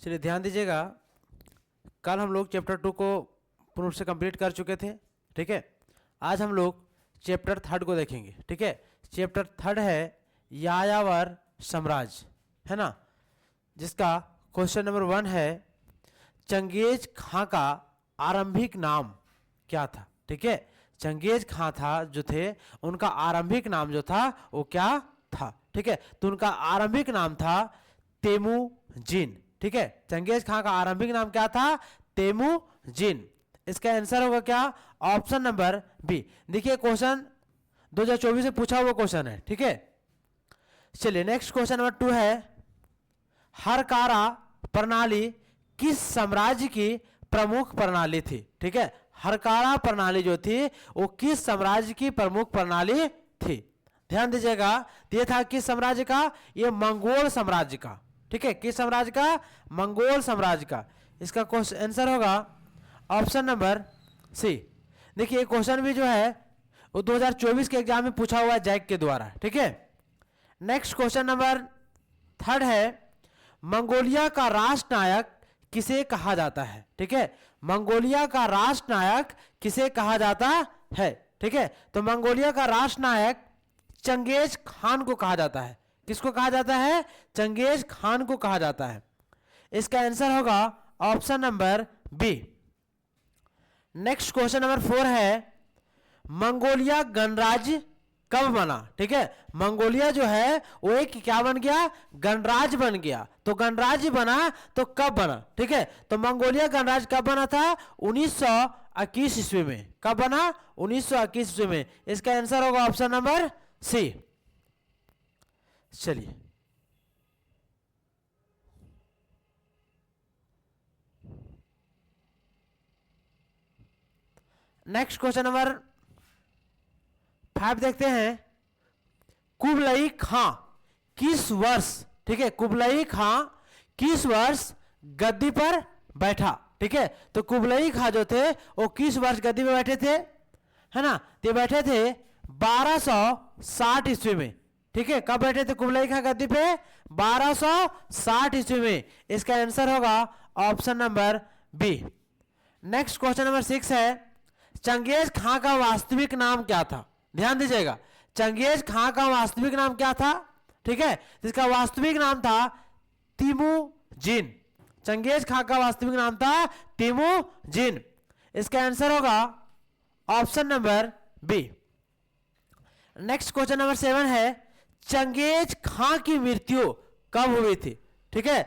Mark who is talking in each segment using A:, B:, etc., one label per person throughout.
A: चलिए ध्यान दीजिएगा, कल हम लोग चैप्टर 2 को पूर्ण रूप से कंप्लीट कर चुके थे। ठीक है, आज हम लोग चैप्टर 3 को देखेंगे। ठीक है, चैप्टर 3 है यायावर साम्राज्य, है ना, जिसका क्वेश्चन नंबर 1 है चंगेज खां का आरंभिक नाम क्या था। ठीक है, चंगेज खां था जो थे, उनका आरंभिक नाम जो था वो क्या था। ठीक है, तो उनका आरंभिक नाम था तेमुजिन। ठीक है, चंगेज खां का आरंभिक नाम क्या था, तेमुजिन। इसका आंसर होगा क्या, ऑप्शन नंबर बी। देखिए क्वेश्चन 2024 से पूछा हुआ क्वेश्चन है। ठीक है, चलिए नेक्स्ट क्वेश्चन नंबर 2 है हरकारा प्रणाली किस साम्राज्य की प्रमुख प्रणाली थी। ठीक है, हरकारा प्रणाली जो थी वो किस साम्राज्य की प्रमुख प्रणाली थी। ध्यान दीजिएगा, ये था किस साम्राज्य का, ये मंगोल साम्राज्य का। ठीक है, किस साम्राज्य का, मंगोल साम्राज्य का। इसका आंसर होगा ऑप्शन नंबर सी। देखिए क्वेश्चन भी जो है वो 2024 के एग्जाम में पूछा हुआ है जैक के द्वारा। ठीक है, नेक्स्ट क्वेश्चन नंबर 3 है मंगोलिया का राष्ट्र नायक किसे कहा जाता है। ठीक है, मंगोलिया का राष्ट्र नायक किसे कहा जाता है। ठीक है, तो मंगोलिया का राष्ट्र नायक चंगेज खान को कहा जाता है। किसको कहा जाता है, चंगेज खान को कहा जाता है। इसका आंसर होगा option number B. Next question number 4 है मंगोलिया गणराज्य कब बना। ठीक है, मंगोलिया जो है वो एक क्या बन गया, गणराज्य बन गया। तो गणराज्य बना तो कब बना। ठीक है, तो मंगोलिया गणराज्य कब बना था, 1921 ईस्वी में। कब बना, 1921 ईस्वी में। इसका आंसर होगा ऑप्शन नंबर सी। चलिए नेक्स्ट क्वेश्चन नंबर 5 देखते हैं कुबलई खां किस वर्ष, ठीक है, कुबलई खां किस वर्ष गद्दी पर बैठा। ठीक है, तो कुबलई खां जो थे वो किस वर्ष गद्दी पर बैठे थे, है ना, तो बैठे थे 1260 ईस्वी में। ठीक है, कब बैठे थे कुबलई खां गद्दी पे, 1260 ईस्वी में। इसका आंसर होगा option number B. Next question number 6 है चंगेज खां का वास्तविक नाम क्या था। ध्यान दीजिएगा, चंगेज खां का वास्तविक नाम क्या था। ठीक है, इसका वास्तविक नाम था तेमुजिन। चंगेज खां का वास्तविक नाम था तेमुजिन। इसका आंसर होगा option number B. Next question number 7 है चंगेज खां की मृत्यु कब हुई थी। ठीक है,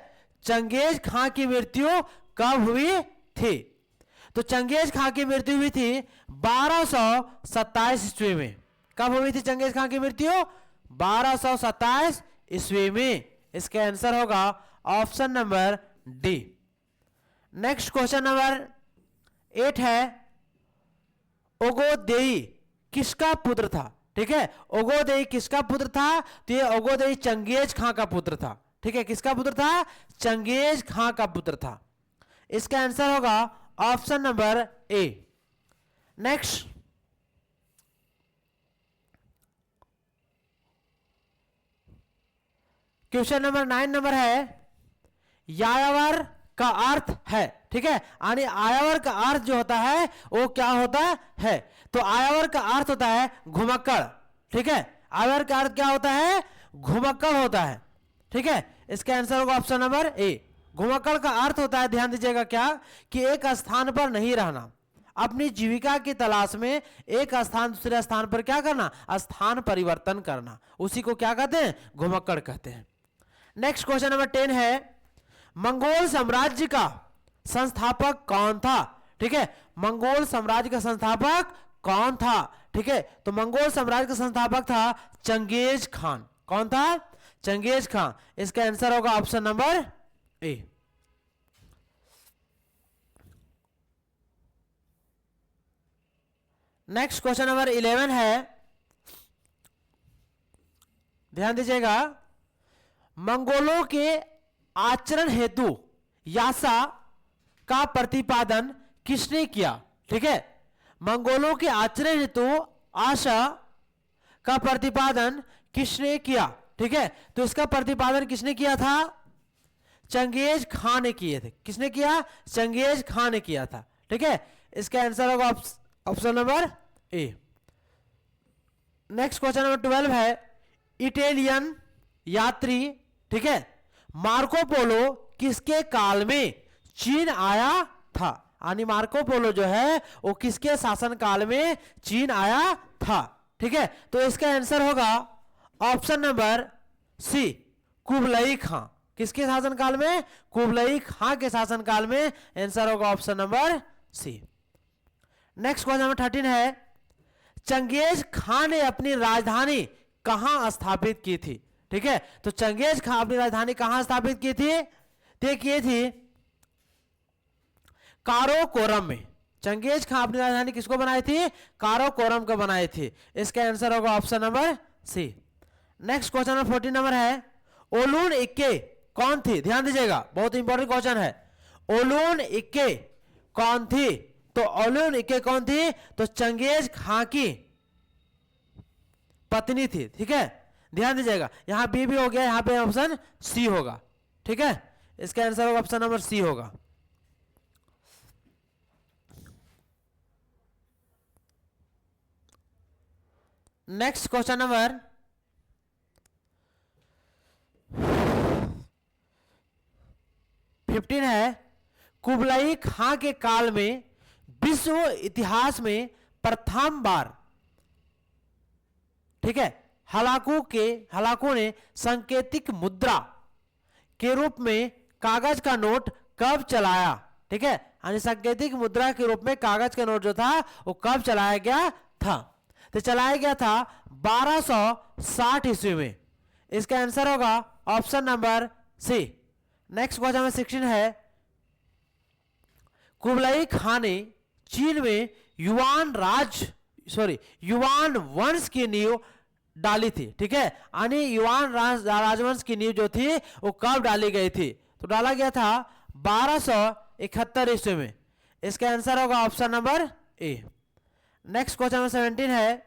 A: चंगेज खां की मृत्यु कब हुई थी, तो चंगेज खां की मृत्यु हुई थी 1227 ईस्वी में। कब हुई थी चंगेज खां की मृत्यु, 1227 ईस्वी में। इसका आंसर होगा option number D. Next question number 8 है ओगोदेई किसका पुत्र था। ठीक है, ओगोदेई किसका पुत्र था, तो ये ओगोदेई चंगेज खां का पुत्र था। ठीक है, किसका पुत्र था, चंगेज खां का पुत्र था। इसका आंसर होगा option number A. Next question number 9 number है यायावर का अर्थ है। ठीक है, यानी आयावर का अर्थ जो होता है वो क्या होता है, तो आयावर का अर्थ होता है घुमक्कड़। ठीक है, आयावर का अर्थ क्या होता है, घुमक्कड़ होता है। ठीक है, इसका आंसर होगा ऑप्शन नंबर ए। घुमक्कड़ का अर्थ होता है, ध्यान दीजिएगा क्या, कि एक स्थान पर नहीं रहना, अपनी जीविका की तलाश में एक स्थान दूसरे स्थान पर क्या करना, स्थान परिवर्तन करना, उसी को क्या कहते हैं, घुमक्कड़ कहते हैं। नेक्स्ट क्वेश्चन नंबर 10 है मंगोल साम्राज्य का संस्थापक कौन था। ठीक है, मंगोल साम्राज्य का संस्थापक कौन था। ठीक है, तो मंगोल साम्राज्य का संस्थापक था चंगेज खान। कौन था, चंगेज खान। इसका आंसर होगा option number A. Next question number 11 है, ध्यान दीजिएगा, मंगोलों के आचरण हेतु यासा का प्रतिपादन किसने किया। ठीक है, मंगोलों के आचरण हेतु आशा का प्रतिपादन किसने किया। ठीक है, तो इसका प्रतिपादन किसने किया था, चंगेज खां ने किए थे। किसने किया? चंगेज खां ने किया था। ठीक है, इसका आंसर होगा option number A. Next question number 12 है, इटालियन यात्री, ठीक है, मार्को पोलो किसके काल में चीन आया था? यानी मार्को पोलो जो है वो किसके शासन काल में चीन आया था? ठीक है, तो इसका आंसर होगा ऑप्शन नंबर सी, कुबलई खां। किसके शासन काल में? कुबलई खां के शासन काल में। आंसर होगा option number C. Next question number 13 है, चंगेज खां ने अपनी राजधानी कहां स्थापित की थी? ठीक है, तो चंगेज खां अपनी राजधानी कहां स्थापित की थी? तय की थी काराकोरम में। चंगेज खां अपनी राजधानी किसको बनाई थी? काराकोरम को बनाई थी। इसका आंसर होगा option number C. Next question number 14 number है, ओलून इक्के कौन थी? ध्यान दीजिएगा, बहुत इंपॉर्टेंट क्वेश्चन है। ओलून इक्के कौन थी? तो ओलून इक्के कौन थी? तो चंगेज खां की पत्नी थी। ठीक है, ध्यान दीजिएगा, यहां बी भी हो गया, यहां पे ऑप्शन सी होगा। ठीक है, इसका आंसर होगा ऑप्शन नंबर सी होगा। नेक्स्ट क्वेश्चन नंबर 15 है, कुबलई खां के काल में विश्व इतिहास में प्रथम बार, ठीक है, हलाकू ने सांकेतिक मुद्रा के रूप में कागज का नोट कब चलाया? ठीक है, यानी सांकेतिक मुद्रा के रूप में कागज का नोट जो था वो कब चलाया गया था? तो चलाया गया था 1260 ईस्वी में। इसका आंसर होगा option number C. Next question number 16 है, कुबलई खां ने चीन में युवान वंश की नींव डाली थी। ठीक है, यानी युवान राजवंश की नींव जो थी वो कब डाली गई थी? तो डाला गया था 1271 ईस्वी में। इसका आंसर होगा option number A. Next question number 17 है,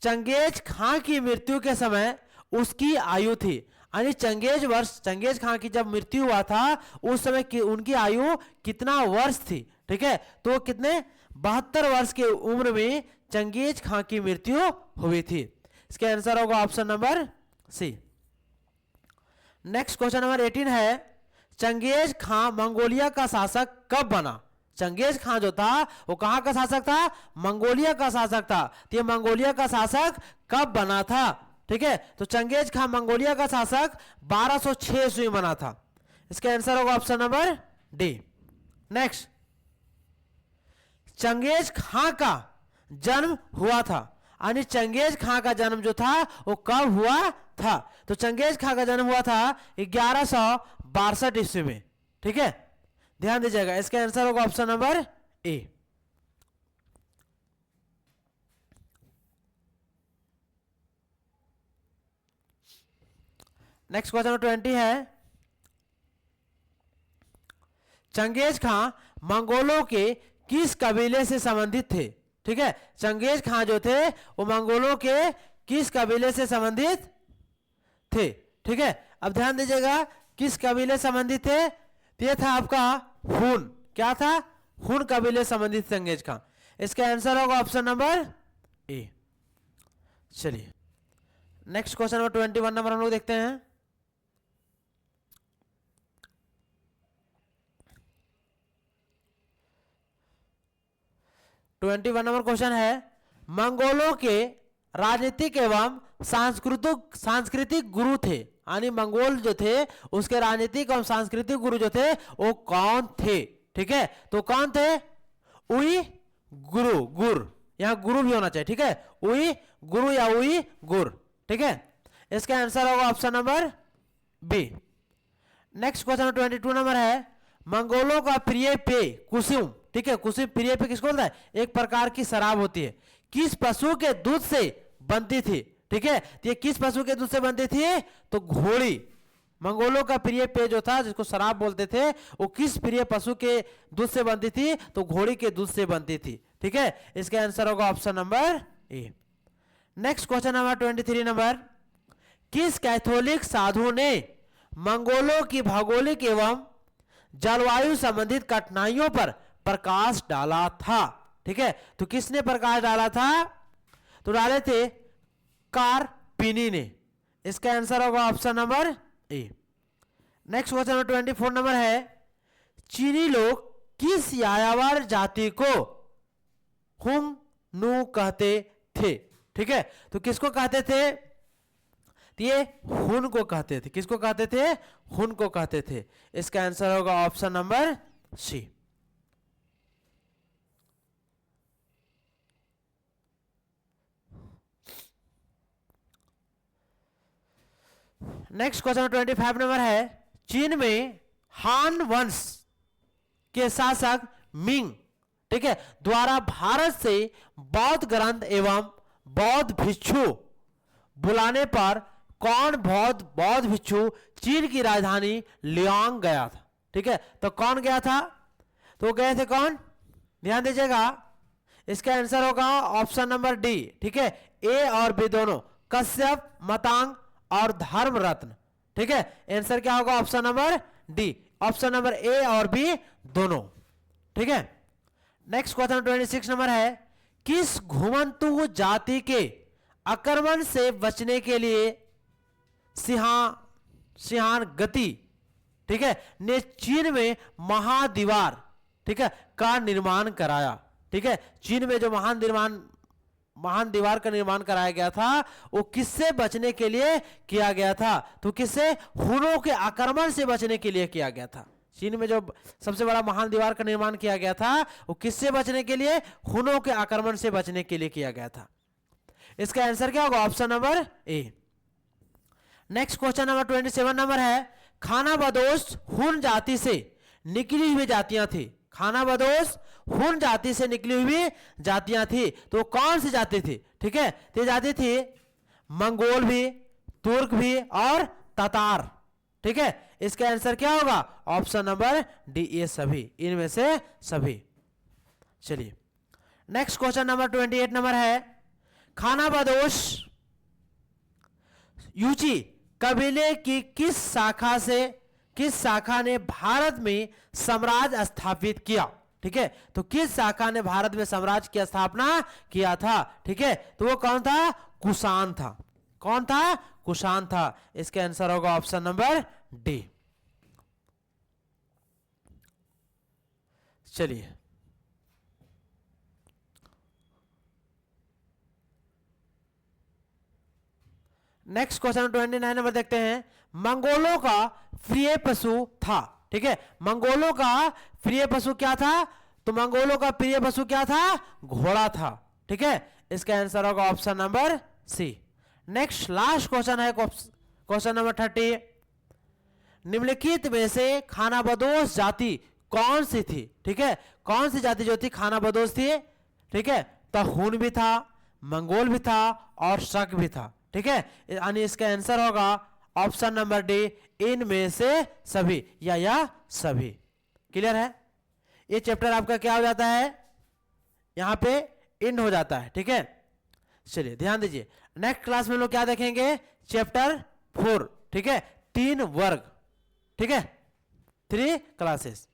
A: चंगेज खां की मृत्यु के समय उसकी आयु थी, यानी चंगेज खां की जब मृत्यु हुआ था उस समय की उनकी आयु कितना वर्ष थी? ठीक है, तो कितने? 72 वर्ष की उम्र में चंगेज खां की मृत्यु हुई थी। इसका आंसर होगा option number C. Next question number 18 है, चंगेज खां मंगोलिया का शासक कब बना? चंगेज खां जो था वो कहां का शासक था? मंगोलिया का शासक था। तो ये मंगोलिया का शासक कब बना था? ठीक है, तो चंगेज खां मंगोलिया का शासक 1206 ईस्वी में बना था। इसका आंसर होगा ऑप्शन नंबर डी। नेक्स्ट, चंगेज खां का जन्म हुआ था, यानी चंगेज खां का जन्म जो था वो कब हुआ था? तो चंगेज खां का जन्म हुआ था 1162 ईस्वी में। ठीक है, ध्यान दीजिएगा, इसका आंसर होगा option number A. Next question number 20 है, चंगेज खां मंगोलों के किस कबीले से संबंधित थे? ठीक है, चंगेज खां जो थे वो मंगोलों के किस कबीले से संबंधित थे? ठीक है, अब ध्यान दीजिएगा, किस कबीले संबंधित थे? ये था आपका हुन। क्या था? हुन कबीले संबंधित चंगेज खां। इसका आंसर होगा ऑप्शन नंबर ए। चलिए नेक्स्ट क्वेश्चन नंबर 21 नंबर हम लोग देखते हैं। ट्वेंटी वन नंबर क्वेश्चन है, मंगोलों के राजनीतिक एवं सांस्कृतिक गुरु थे, यानी मंगोल जो थे उसके राजनीतिक एवं सांस्कृतिक गुरु जो थे वो कौन थे? ठीक है, तो कौन थे? उई गुर, यहां गुरु भी होना चाहिए। ठीक है, उई गुरु या उई गुर। ठीक है, इसका आंसर होगा option number B. Next question 22 number है, मंगोलों का प्रिय पेय कुसुम। ठीक है, कुसुम प्रिय पेय किसको बोलता है? एक प्रकार की शराब होती है, किस पशु के दूध से बनती थी? ठीक है, तो ये किस पशु के दूध से बनती थी? तो घोड़ी। मंगोलों का प्रिय पेय जो था जिसको शराब बोलते थे वो किस प्रिय पशु के दूध से बनती थी? तो घोड़ी के दूध से बनती थी। ठीक है, इसका आंसर होगा option number A. Next question number 23 number, किस कैथोलिक साधु ने मंगोलों की भौगोलिक एवं जलवायु संबंधित कठिनाइयों पर प्रकाश डाला था। ठीक है, तो किसने प्रकाश डाला था? तो डाले थे कार्पिनी ने। इसका आंसर होगा option number A. Next question number 24 number है, चीनी लोग किस यायावर जाति को हुंगनू कहते थे? ठीक है, तो किसको कहते थे? तो ये हुन को कहते थे। किसको कहते थे? हुन को कहते थे। इसका आंसर होगा option number C. Next question 25 number है, चीन में हान वंश के शासक मिंग, ठीक है, द्वारा भारत से बौद्ध ग्रंथ एवं बौद्ध भिक्षु बुलाने पर कौन बौद्ध भिक्षु चीन की राजधानी लियांग गया था? ठीक है, तो कौन गया था? तो गए थे कौन? ध्यान दीजिएगा, इसका आंसर होगा ऑप्शन नंबर डी। ठीक है, ए और बी दोनों, कश्यप, मतांग और धर्मरत्न। ठीक है, आंसर क्या होगा? Option number D. Option number A और बी दोनों। ठीक है, नेक्स्ट क्वेश्चन 26 नंबर है, किस घुमंतु जाति के आक्रमण से बचने के लिए सिहान गति, ठीक है, ने चीन में महादीवार, ठीक है, का निर्माण कराया? ठीक है, चीन में जो महान दीवार का निर्माण कराया गया था वो किससे बचने के लिए किया गया था? तो किससे? हुनों के आक्रमण से बचने के लिए किया गया था। चीन में जो सबसे बड़ा महान दीवार का निर्माण किया गया था वो किससे बचने के लिए? हुनों के आक्रमण से बचने के लिए किया गया था। इसका आंसर क्या होगा? Option number A. Next question number 27 number है, खानाबदोश हुन जाति से निकली हुई जातियां थी। खानाबदोश हुन जाति से निकली हुई जातियां थी, तो कौन सी जाति थी? ठीक है, तो जाति थी मंगोल भी, तुर्क भी और तातार। ठीक है, इसका आंसर क्या होगा? ऑप्शन नंबर डी, ये सभी, इनमें से सभी। चलिए नेक्स्ट क्वेश्चन नंबर 28 नंबर है, खानाबदोश यूची कबीले की किस शाखा ने भारत में साम्राज्य स्थापित किया? ठीक है, तो किस शाखा ने भारत में साम्राज्य की स्थापना किया था? ठीक है, तो वो कौन था? कुषाण था। कौन था? कुषाण था। इसका आंसर होगा ऑप्शन नंबर डी। चलिए नेक्स्ट क्वेश्चन 29 नंबर देखते हैं, मंगोलों का प्रिय पशु था। ठीक है, मंगोलों का प्रिय पशु क्या था? तो मंगोलों का प्रिय पशु क्या था? घोड़ा था। ठीक है, इसका आंसर होगा option number C. Next last question है क्वेश्चन नंबर 30, निम्नलिखित में से खानाबदोश जाति कौन सी थी? ठीक है, कौन सी जाति जो थी खानाबदोश थी? ठीक है, तो हुन भी था, मंगोल भी था और शक भी था। ठीक है, यानी इसका आंसर होगा ऑप्शन नंबर डी, इनमें से सभी या सभी। क्लियर है? ये चैप्टर आपका क्या हो जाता है? यहां पे एंड हो जाता है। ठीक है, चलिए ध्यान दीजिए, नेक्स्ट क्लास में लोग क्या देखेंगे? चैप्टर 4। ठीक है, 3 वर्ग। ठीक है, 3 क्लासेस।